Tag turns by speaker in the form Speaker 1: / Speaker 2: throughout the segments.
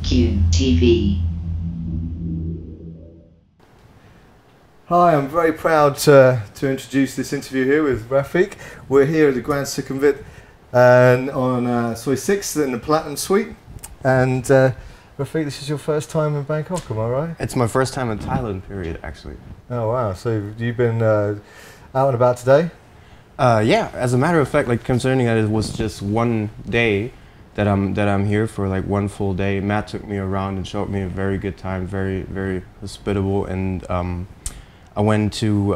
Speaker 1: QTV.
Speaker 2: Hi, I'm very proud to introduce this interview here with Rafik. We're here at the Grand Sukhumvit and on Soy 6 in the Platinum Suite. And Rafik, this is your first time in Bangkok, am I right?
Speaker 3: It's my first time in Thailand, period, actually.
Speaker 2: Oh wow, so you've been out and about today?
Speaker 3: Yeah, as a matter of fact, like concerning that it was just one day that I'm here for, like one full day. Matt took me around and showed me a very good time, very hospitable, and I went to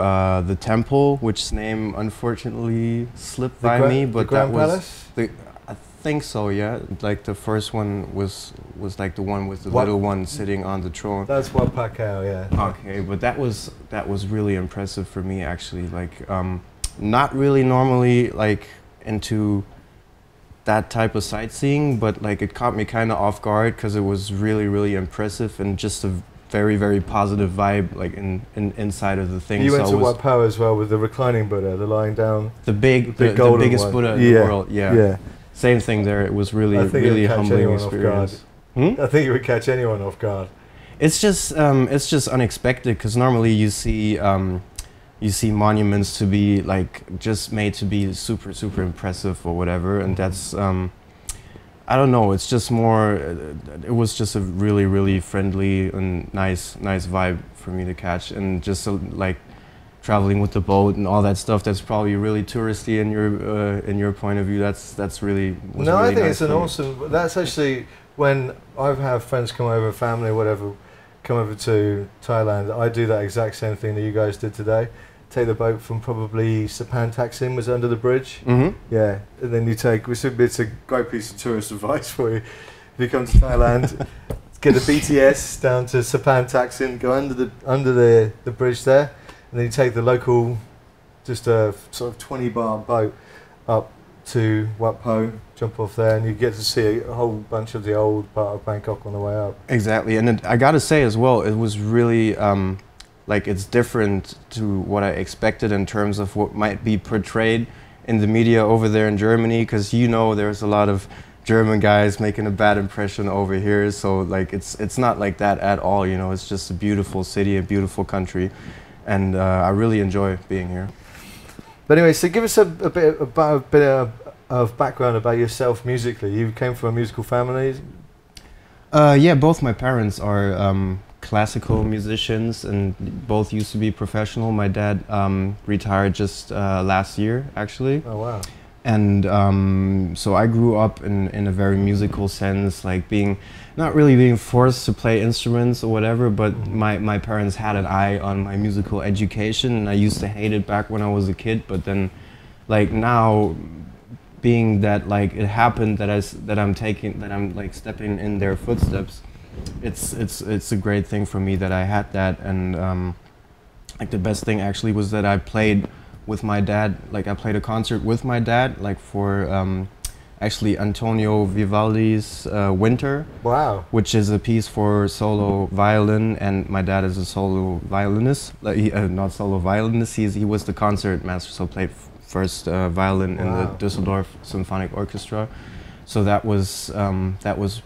Speaker 3: the temple, which name unfortunately slipped by me, but
Speaker 2: the Grand
Speaker 3: that was
Speaker 2: Palace?
Speaker 3: I think so, yeah. Like the first one was like the one with the little one sitting on the throne.
Speaker 2: That's Wat Pakao, yeah.
Speaker 3: Okay, but that was really impressive for me actually. Like not really normally like into that type of sightseeing, but like it caught me kind of off guard because it was really impressive and just a very positive vibe like inside of the thing.
Speaker 2: You went
Speaker 3: so
Speaker 2: to Wat Pao as well with the reclining Buddha, the lying down,
Speaker 3: the biggest
Speaker 2: one.
Speaker 3: Buddha in the world. Yeah. Same thing there. It was really humbling experience.
Speaker 2: I think it would catch anyone off guard.
Speaker 3: It's just unexpected because normally you see monuments to be like just made to be super impressive or whatever, and that's I don't know. It's just more. It was just a really friendly and nice vibe for me to catch, and just like traveling with the boat and all that stuff. That's probably really touristy in your point of view. That's really.
Speaker 2: No, I think it's an awesome. That's actually when I've had friends come over, family or whatever, come over to Thailand. I do that exact same thing that you guys did today. Take the boat from probably Sapan Taksin was under the bridge.
Speaker 3: Mm-hmm.
Speaker 2: Yeah, and then you take. It's a great piece of tourist advice for you. If you come to Thailand, get a BTS down to Sapan Taksin, go under the bridge there, and then you take the local, just a sort of 20 baht boat up to Wat Po, jump off there, and you get to see a whole bunch of the old part of Bangkok on the way up.
Speaker 3: Exactly, and I gotta say as well, it was really. Like it's different to what I expected in terms of what might be portrayed in the media over there in Germany, because there's a lot of German guys making a bad impression over here, so like it's not like that at all. It's just a beautiful city, a beautiful country, and I really enjoy being here.
Speaker 2: But anyway, so give us a bit of background about yourself musically. You came from a musical family?
Speaker 3: Yeah, both my parents are classical musicians, and both used to be professional. My dad retired just last year, actually.
Speaker 2: Oh wow!
Speaker 3: And so I grew up in a very musical sense, like not really being forced to play instruments or whatever, but my parents had an eye on my musical education, and I used to hate it back when I was a kid, but then like now, being that like it happened that I'm like stepping in their footsteps, it's a great thing for me that I had that. And like the best thing actually was that I played with my dad. Like I played a concert with my dad, like for actually Antonio Vivaldi's Winter.
Speaker 2: Wow.
Speaker 3: Which is a piece for solo violin, and my dad is a solo violinist. Like not solo violinist. He was the concert master, so played first violin in the Düsseldorf Symphonic Orchestra. So that was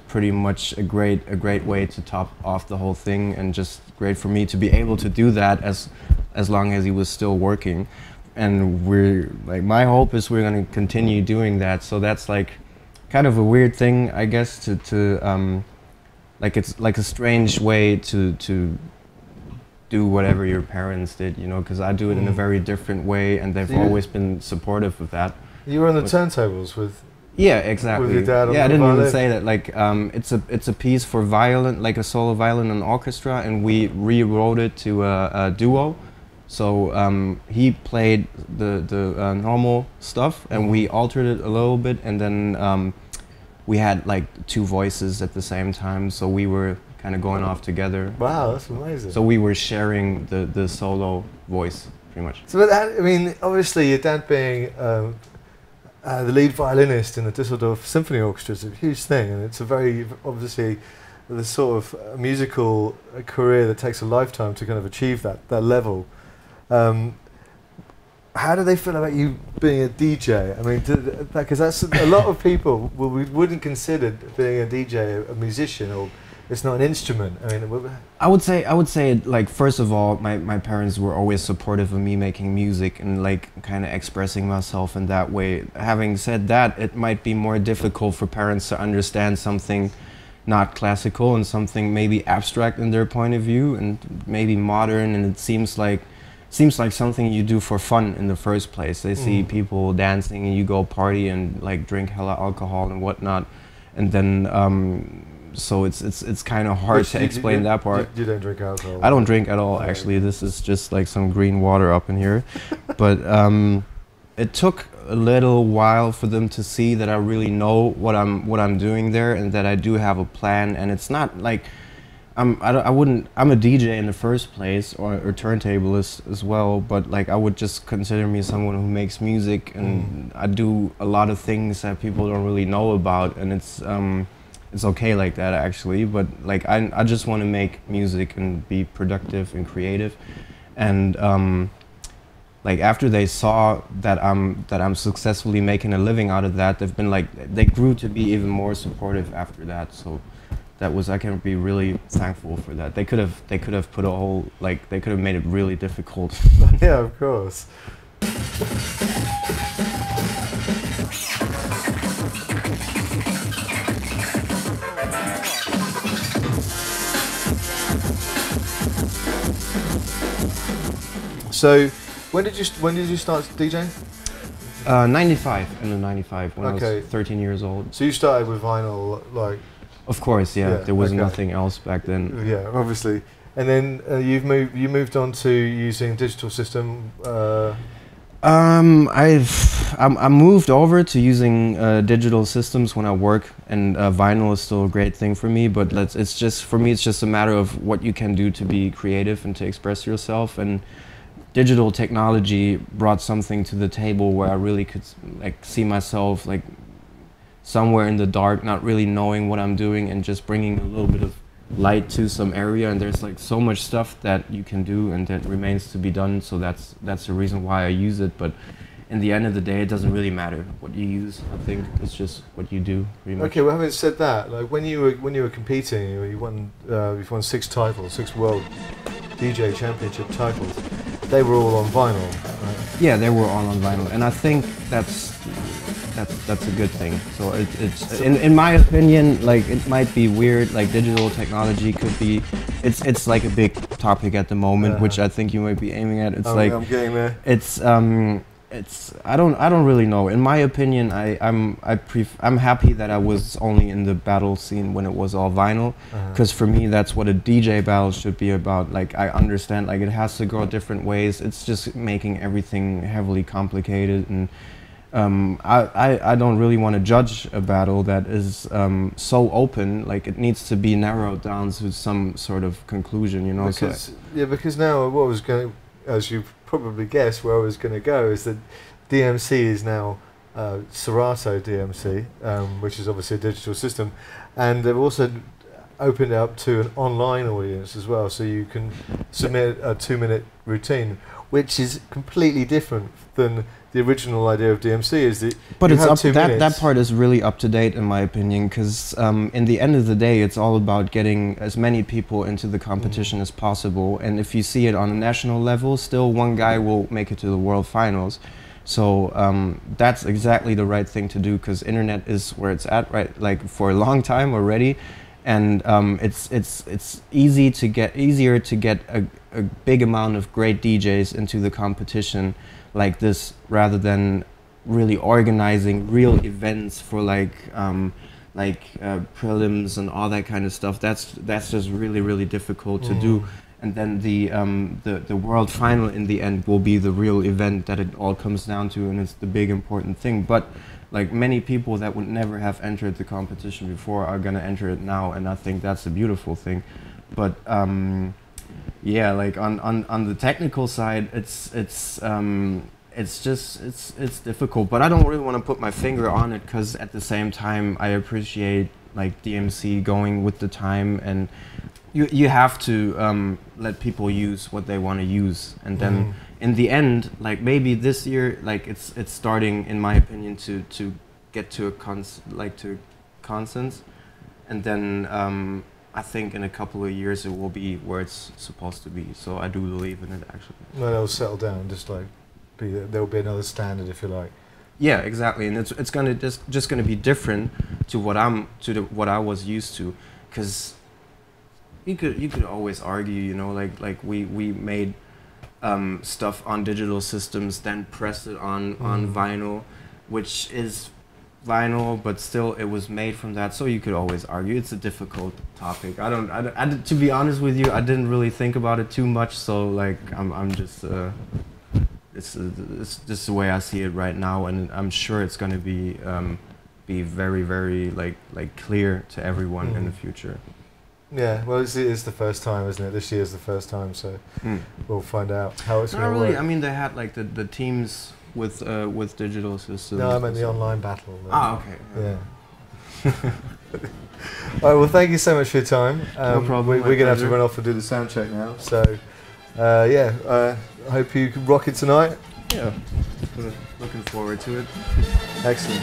Speaker 3: pretty much a great way to top off the whole thing, and just great for me to be able to do that as long as he was still working. And we're like, my hope is we're going to continue doing that. So that's like kind of a weird thing, I guess, to like it's like a strange way to do whatever your parents did, because I do it in a very different way, and they've always been supportive of that.
Speaker 2: You were on the turntables with.
Speaker 3: Yeah, exactly.
Speaker 2: With your dad on
Speaker 3: I
Speaker 2: the
Speaker 3: didn't
Speaker 2: violin.
Speaker 3: even say that. Like, it's a piece for violin, like a solo violin and orchestra, and we rewrote it to a duo. So he played the normal stuff, and we altered it a little bit, and then we had like two voices at the same time. So we were kind of going off together.
Speaker 2: Wow, that's amazing.
Speaker 3: So we were sharing the solo voice, pretty much.
Speaker 2: So, I mean, obviously, your dad being the lead violinist in the Düsseldorf Symphony Orchestra is a huge thing, and it's a very, obviously, the sort of musical career that takes a lifetime to kind of achieve that level. How do they feel about you being a DJ? I mean, because that's a lot of people wouldn't consider being a DJ a musician, or it's not an instrument. I mean,
Speaker 3: I would say like first of all, my parents were always supportive of me making music and like kind of expressing myself in that way. Having said that, it might be more difficult for parents to understand something not classical and something maybe abstract in their point of view and maybe modern, and it seems like something you do for fun in the first place. They see people dancing and you go party and like drink hella alcohol and whatnot, and then so it's kind of hard to explain that part.
Speaker 2: You don't drink alcohol?
Speaker 3: I don't drink at all, actually. This is just like some green water up in here. But it took a little while for them to see that I really know what I'm doing there and that I do have a plan. And it's not like I'm a DJ in the first place or turntablist as well, but like I would just consider me someone who makes music, and I do a lot of things that people don't really know about, and it's okay like that actually. But like I just want to make music and be productive and creative, and like after they saw that I'm successfully making a living out of that, they've been like, they grew to be even more supportive after that. So that was, I can be really thankful for that. They could have put a whole, like they could have made it really difficult.
Speaker 2: Yeah, of course. So, when did you start DJing?
Speaker 3: 95, in the 95, when I was 13 years old.
Speaker 2: So you started with vinyl, like?
Speaker 3: Of course, yeah. There was nothing else back then.
Speaker 2: Yeah, obviously. And then you moved on to using digital system.
Speaker 3: I moved over to using digital systems when I work, and vinyl is still a great thing for me. But it's just, for me, it's just a matter of what you can do to be creative and to express yourself. And digital technology brought something to the table where I really could like see myself like somewhere in the dark, not really knowing what I'm doing, and just bringing a little bit of light to some area. And there's like so much stuff that you can do and that remains to be done. So that's the reason why I use it. But in the end of the day, it doesn't really matter what you use. I think it's just what you do, pretty much.
Speaker 2: Okay, well, having said that, like when you were competing, you've won 6 titles, 6 world DJ championship titles. They were all on vinyl, right?
Speaker 3: Yeah, they were all on vinyl, and I think that's a good thing. So it's in my opinion, like it might be weird, like digital technology could be, it's like a big topic at the moment, which I think you might be aiming at. It's like
Speaker 2: I'm getting there.
Speaker 3: It's I don't really know. In my opinion, I'm happy that I was only in the battle scene when it was all vinyl, because for me that's what a DJ battle should be about. Like I understand, like it has to go different ways. It's just making everything heavily complicated, and I don't really want to judge a battle that is so open. Like it needs to be narrowed down to some sort of conclusion, you know.
Speaker 2: Because now what was going, as you've probably guessed where I was going to go, is that DMC is now Serato DMC, which is obviously a digital system, and they've also opened it up to an online audience as well, so you can submit a 2-minute routine, which is completely different than the original idea of DMC. Is that
Speaker 3: but it's up, that part is really up to date in my opinion, because in the end of the day it's all about getting as many people into the competition as possible, and if you see it on a national level, still one guy will make it to the world finals. So that's exactly the right thing to do, because internet is where it's at, right? Like for a long time already, and it's easier to get a big amount of great DJs into the competition like this, rather than really organizing real events for like prelims and all that kind of stuff. That's just really difficult to do. And then the world final in the end will be the real event that it all comes down to, and it's the big important thing. But like many people that would never have entered the competition before are gonna enter it now, and I think that's a beautiful thing. But yeah, like on the technical side, it's difficult. But I don't really want to put my finger on it, because at the same time I appreciate like DMC going with the time, and you have to let people use what they want to use, and then in the end, like maybe this year, like it's starting, in my opinion, to get to a consensus, and then I think in a couple of years it will be where it's supposed to be. So I do believe in it actually.
Speaker 2: Well, it'll settle down, just like there'll be another standard, if you like.
Speaker 3: Yeah, exactly, and it's gonna just gonna be different to what what I was used to, because you could always argue, you know, like we made stuff on digital systems, then pressed it on vinyl, which is vinyl, but still it was made from that. So you could always argue. It's a difficult topic. To be honest with you, I didn't really think about it too much. So like I'm just it's just the way I see it right now, and I'm sure it's going to be very, very like clear to everyone in the future.
Speaker 2: Yeah, well, it's the first time, isn't it? This year's the first time, so we'll find out how it's going to work.
Speaker 3: I mean, they had like the teams with digital systems.
Speaker 2: No, I meant the online battle.
Speaker 3: Ah, okay.
Speaker 2: Yeah. All right, well, thank you so much for your time.
Speaker 3: No problem.
Speaker 2: We're going to have to run off and do the sound check now. So, I hope you can rock it tonight.
Speaker 3: Yeah, looking forward to it.
Speaker 2: Excellent.